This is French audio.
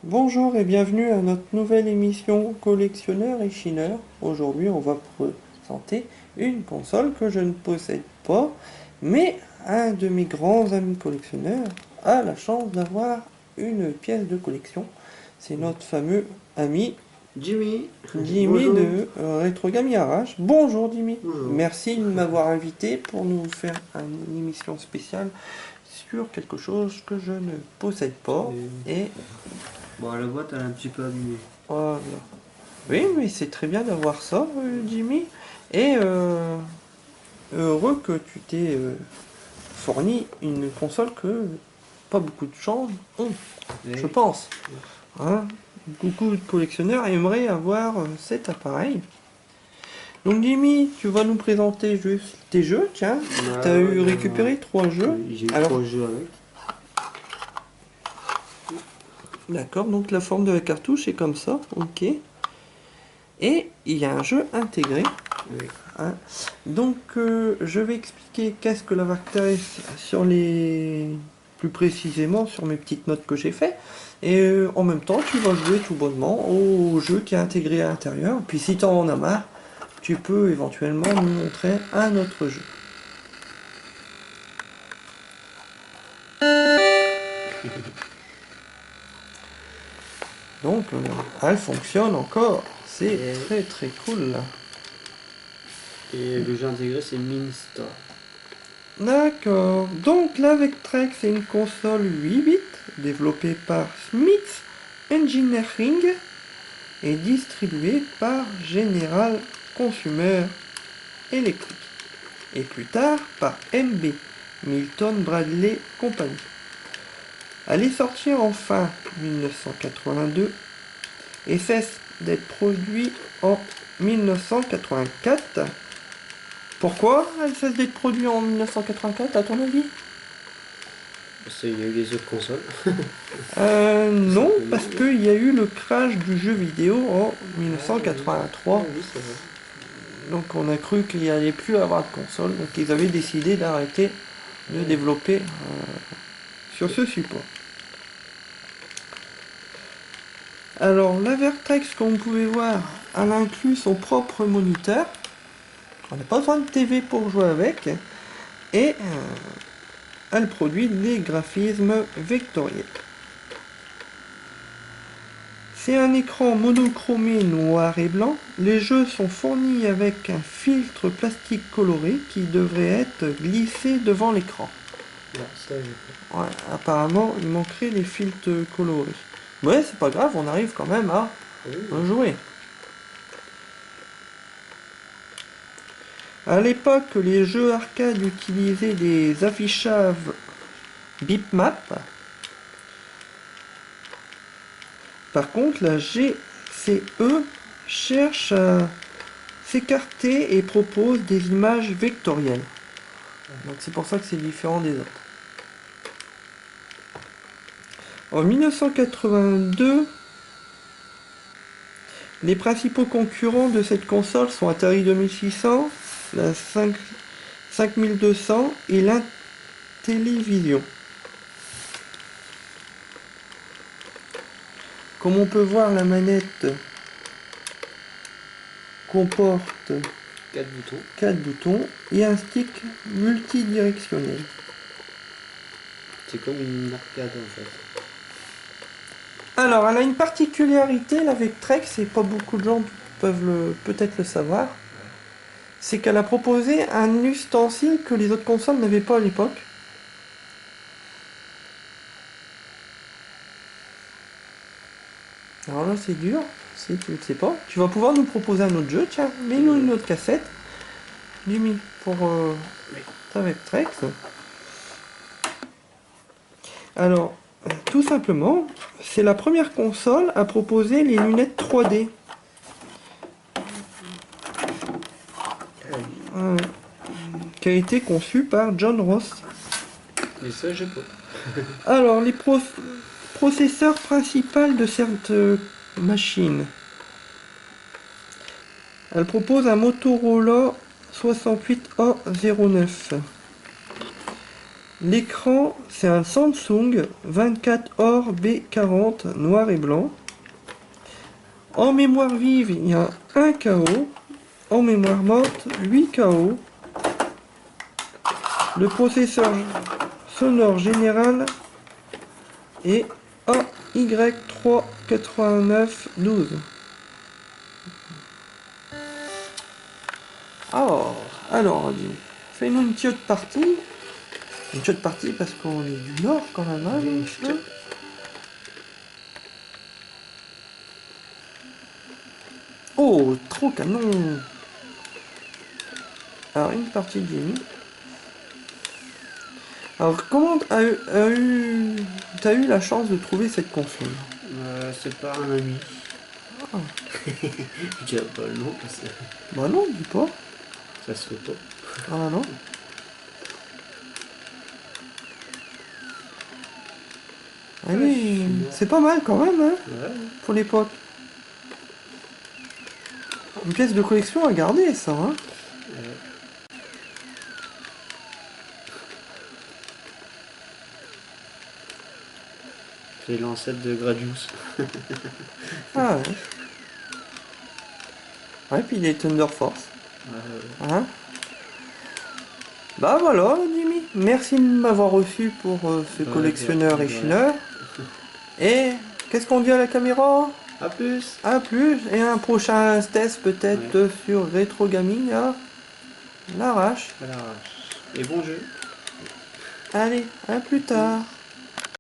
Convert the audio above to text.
Bonjour et bienvenue à notre nouvelle émission Collectionneur et Chineur. Aujourd'hui, on va présenter une console que je ne possède pas, mais un de mes grands amis collectionneurs a la chance d'avoir une pièce de collection. C'est notre fameux ami Jimmy de Retro Game Garage. Bonjour Jimmy. Bonjour. Merci de m'avoir invité pour nous faire une émission spéciale sur quelque chose que je ne possède pas. Et bon, la boîte elle est un petit peu abîmée. voilà. Oui, mais c'est très bien d'avoir ça, Jimmy. Et heureux que tu t'aies fourni une console que pas beaucoup de gens ont, je pense. Hein, beaucoup de collectionneurs aimeraient avoir cet appareil. Donc Jimmy, tu vas nous présenter juste tes jeux, tiens. Tu as récupéré 3 jeux. J'ai eu Alors, 3 jeux avec. d'accord, donc la forme de la cartouche est comme ça, ok. Et il y a un jeu intégré. Oui. Hein. Donc je vais expliquer qu'est-ce que la Vartex sur les... plus précisément sur mes petites notes que j'ai fait. Et en même temps tu vas jouer tout bonnement au jeu qui est intégré à l'intérieur. Puis si tu en as marre, tu peux éventuellement nous montrer un autre jeu. Donc elle fonctionne encore. C'est très très cool là. Et le jeu intégré c'est Minstar. D'accord. Donc la Vectrex c'est une console 8 bits développée par Smith Engineering et distribuée par General Consumer Electric et plus tard par MB, Milton Bradley Company. Elle est sortie en fin 1982 et cesse d'être produite en 1984. Pourquoi elle cesse d'être produite en 1984 à ton avis? Parce qu'il y a eu les autres consoles. Non, parce qu'il y a eu le crash du jeu vidéo en 1983. Oui, c'est vrai. Donc on a cru qu'il n'y allait plus avoir de console, donc ils avaient décidé d'arrêter de développer sur ce support. Alors la Vertex, comme vous pouvez voir, elle inclut son propre moniteur. On n'a pas besoin de TV pour jouer avec. Et elle produit des graphismes vectoriels. C'est un écran monochromé noir et blanc. Les jeux sont fournis avec un filtre plastique coloré qui devrait être glissé devant l'écran. Ouais, apparemment, il manquerait les filtres colorés. Ouais, c'est pas grave, on arrive quand même à jouer. À l'époque, les jeux arcade utilisaient des affichages bitmap. Par contre, la GCE cherche à s'écarter et propose des images vectorielles. Donc c'est pour ça que c'est différent des autres. En 1982, les principaux concurrents de cette console sont Atari 2600, la 5200 et l'Intellivision. Comme on peut voir, la manette comporte 4 boutons et un stick multidirectionnel. C'est comme une arcade en fait. Alors, elle a une particularité, la Vectrex, et pas beaucoup de gens peuvent peut-être le savoir, c'est qu'elle a proposé un ustensile que les autres consoles n'avaient pas à l'époque. Alors là, c'est dur, si tu ne sais pas. Tu vas pouvoir nous proposer un autre jeu, tiens, mets-nous une autre cassette. Jimmy, pour ta Vectrex. Alors, tout simplement, c'est la première console à proposer les lunettes 3D. Qui a été conçue par John Ross. Et ça, j'ai pas. Alors, les processeurs principaux de cette machine. Elle propose un Motorola 68A09. L'écran, c'est un Samsung 24 B40 noir et blanc. En mémoire vive, il y a 1 KO. En mémoire morte, 8 KO. Le processeur sonore général est AY38912. Alors, fais-nous une petite partie. Une petite partie parce qu'on est du nord quand même. Hein, oh, trop canon. Alors, une partie de Jimmy. Alors, comment t'as eu la chance de trouver cette console? C'est par un ami. Ah. Je dirais pas le nom parce que Bah non, dis pas. ça se fait pas. Ah non. Allez, c'est pas mal quand même, hein, Ouais. pour l'époque. Une pièce de collection à garder, ça, hein. C'est l'ancêtre de Gradius. Ah ouais. Ouais, puis il est Thunder Force. Hein? Bah voilà, Jimmy. Merci de m'avoir reçu pour ce collectionneur et chineur. Et qu'est-ce qu'on dit à la caméra? A plus. À plus. Et un prochain test peut-être sur Retro Gaming à l'arrache. Et bon jeu. Allez, à plus tard.